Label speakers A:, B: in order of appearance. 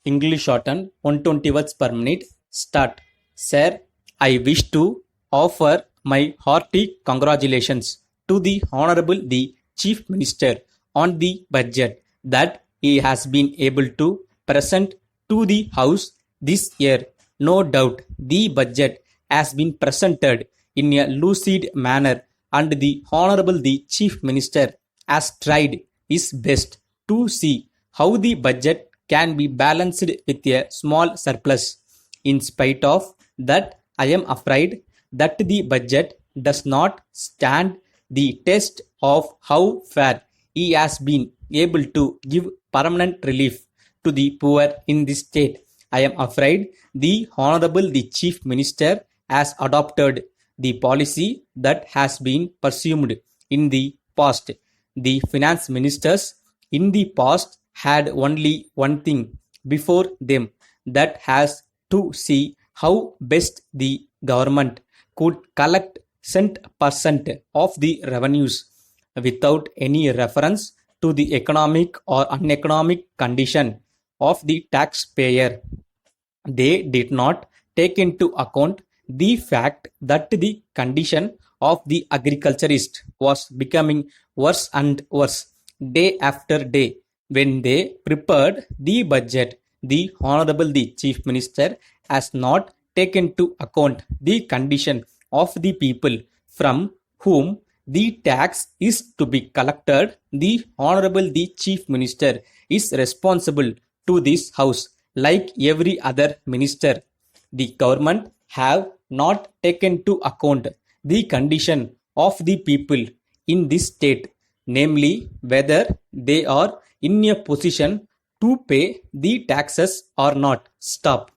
A: English shortened 120 words per minute. Start. Sir, I wish to offer my hearty congratulations to the Honorable the Chief Minister on the budget that he has been able to present to the House this year. No doubt the budget has been presented in a lucid manner, and the Honorable the Chief Minister has tried his best to see how the budget can be balanced with a small surplus. In spite of that, I am afraid that the budget does not stand the test of how far he has been able to give permanent relief to the poor in this state. I am afraid the Honorable the Chief Minister has adopted the policy that has been pursued in the past. The finance ministers in the past had only one thing before them, that has to see how best the government could collect cent per cent of the revenues without any reference to the economic or uneconomic condition of the taxpayer. They did not take into account the fact that the condition of the agriculturist was becoming worse and worse day after day. When they prepared the budget, the Honorable the Chief Minister has not taken into account the condition of the people from whom the tax is to be collected. The Honorable the Chief Minister is responsible to this House like every other minister. The government have not taken into account the condition of the people in this state, namely whether they are in a position to pay the taxes or not. Stop.